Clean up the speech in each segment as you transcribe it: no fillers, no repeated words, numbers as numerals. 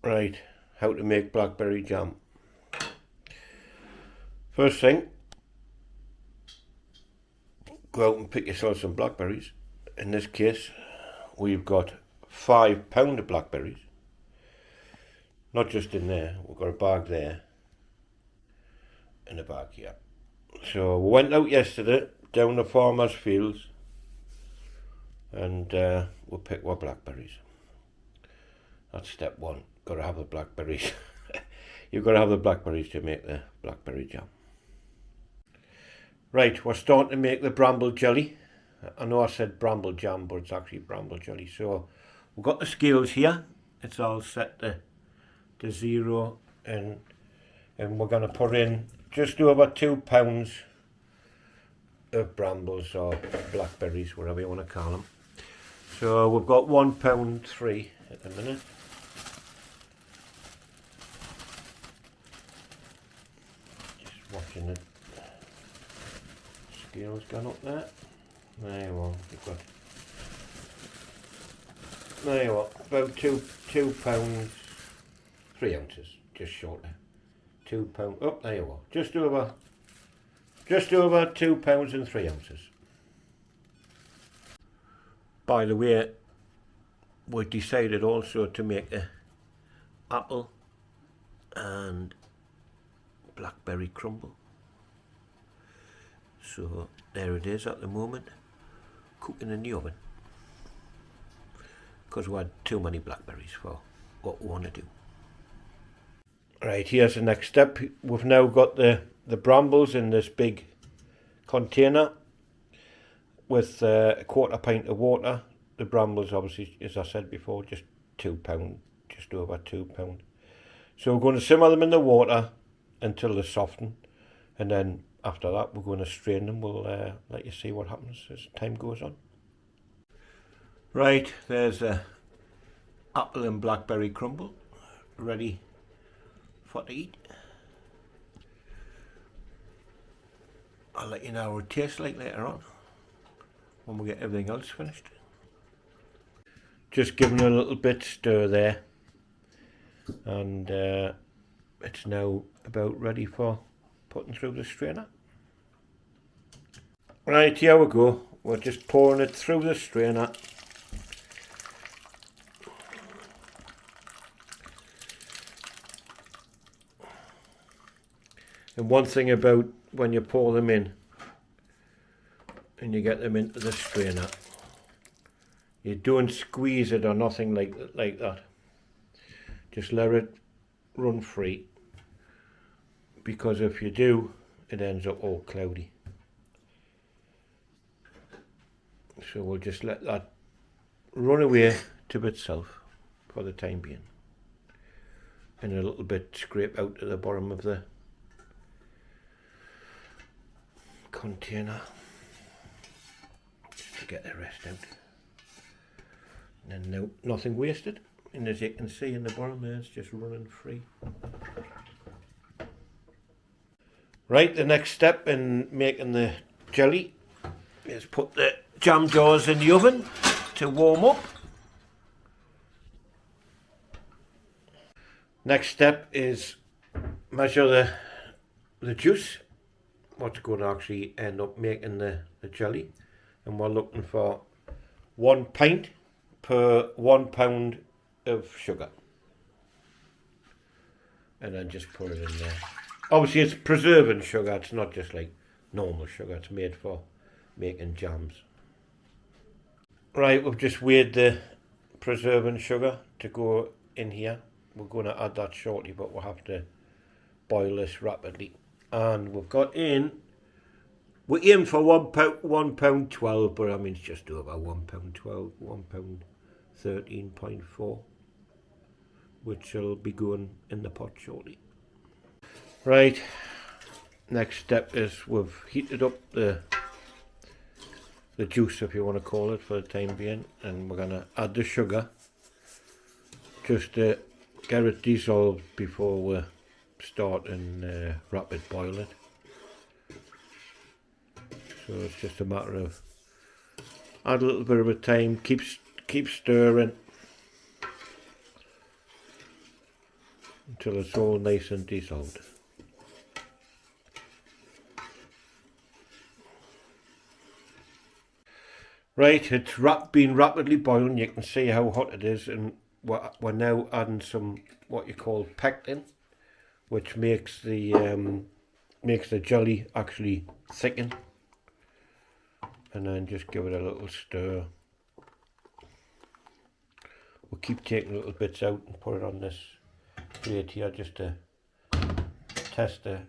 Right, how to make blackberry jam. First thing, go out and pick yourself some blackberries. In this case, we've got £5 of blackberries. Not just in there, we've got a bag there and a bag here. So we went out yesterday down the farmer's fields and we picked our blackberries. That's step one. Got to have the blackberries. You've got to have the blackberries to make the blackberry jam. Right, we're starting to make the bramble jelly. I know I said bramble jam, but it's actually bramble jelly. So we've got the scales here. It's all set to 0, and we're going to put in just over £2 of brambles or blackberries, whatever you want to call them. So we've got £1.3 at the minute. Watching the scales gone up there. There you are. You've got, there you are. About £2, 3 ounces, just shorter. £2. Oh, there you are. Just over £2 and 3 ounces. By the way, we decided also to make a apple and blackberry crumble. So there it is at the moment, cooking in the oven, because we had too many blackberries for what we want to do. Right, here's the next step. We've now got the brambles in this big container with a quarter pint of water. The brambles, obviously, as I said before, just £2, just over £2. So we're going to simmer them in the water until they soften, and then after that we're going to strain them. We'll let you see what happens as time goes on. Right, there's a apple and blackberry crumble ready for to eat. I'll let you know what it tastes like later on when we get everything else finished. Just giving it a little bit stir there, and it's now about ready for putting through the strainer. Right, here we go. We're just pouring it through the strainer. And one thing about when you pour them in and you get them into the strainer, you don't squeeze it or nothing like that. Just let it run free, because if you do, it ends up all cloudy. So we'll just let that run away to itself for the time being, and a little bit scrape out to the bottom of the container just to get the rest out. And no, nothing wasted, and as you can see in the bottom there, it's just running free. Right, the next step in making the jelly is put the jam jars in the oven to warm up. Next step is measure the juice, what's going to actually end up making the jelly, and we're looking for 1 pint per £1 of sugar, and then just put it in there. Obviously it's preserving sugar, it's not just like normal sugar, it's made for making jams. Right, we've just weighed the preserving sugar to go in here. We're going to add that shortly, but we'll have to boil this rapidly. And we've got in, we aim for £1.12, but I mean it's just over £1.12, £1.13.4, which will be going in the pot shortly. Right, next step is we've heated up the juice, if you want to call it, for the time being, and we're going to add the sugar just to get it dissolved before we start and rapid boil it. So it's just a matter of add a little bit of a time, keep stirring, till it's all nice and dissolved. Right, it's been rapidly boiling. You can see how hot it is, and we're now adding some what you call pectin, which makes the jelly actually thicken. And then just give it a little stir. We'll keep taking little bits out and put it on this plate here just to test the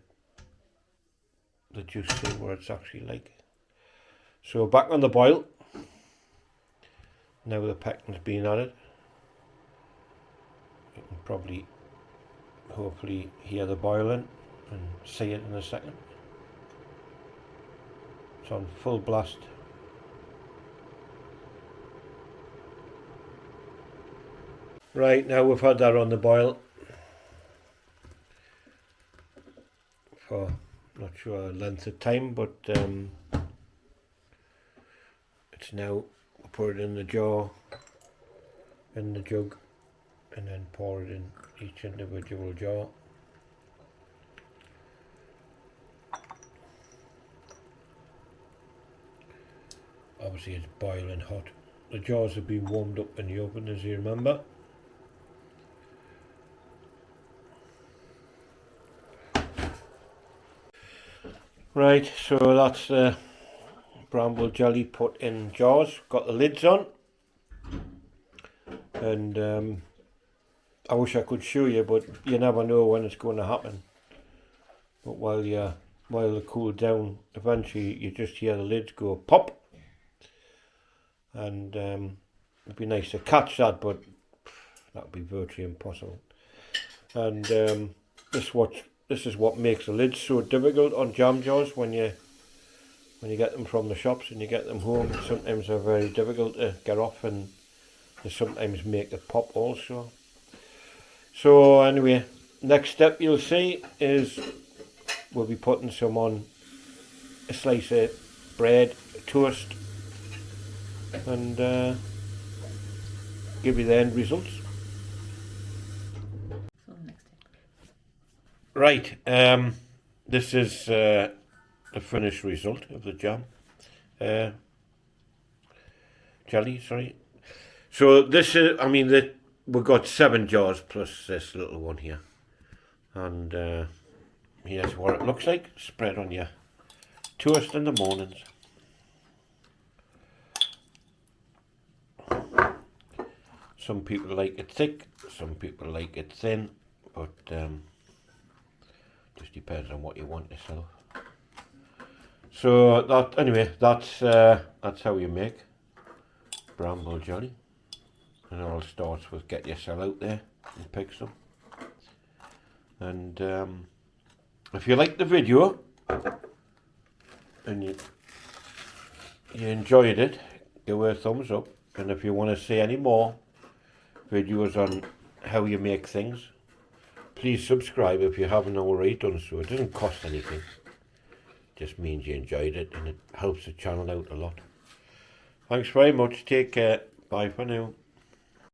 juice, see what it's actually like. So back on the boil. Now the pectin's being added. You can probably, hopefully, hear the boiling and see it in a second. It's on full blast. Right, now we've had that on the boil for not sure length of time, but it's now, we'll put it in the jar, in the jug, and then pour it in each individual jar. Obviously it's boiling hot. The jars have been warmed up in the oven, as you remember. Right, so that's bramble jelly put in jars, got the lids on, and I wish I could show you, but you never know when it's going to happen. But while they cool down, eventually you just hear the lids go pop, and it'd be nice to catch that, but that would be virtually impossible. And this is what makes the lids so difficult on jam jars when you get them from the shops and you get them home. Sometimes they're very difficult to get off, and they sometimes make it pop also. So anyway, next step you'll see is we'll be putting some on a slice of bread, toast, and give you the end results. Right, this is the finished result of the jam, jelly, sorry. So this is, I mean, we've got 7 jars plus this little one here. And here's what it looks like, spread on your toast in the mornings. Some people like it thick, some people like it thin, but just depends on what you want yourself. So that, anyway, that's how you make bramble jelly. And it all starts with get yourself out there and pick some. And if you like the video and you enjoyed it, give it a thumbs up. And if you want to see any more videos on how you make things, please subscribe if you haven't already done so. It doesn't cost anything, it just means you enjoyed it and it helps the channel out a lot. Thanks very much, take care, bye for now.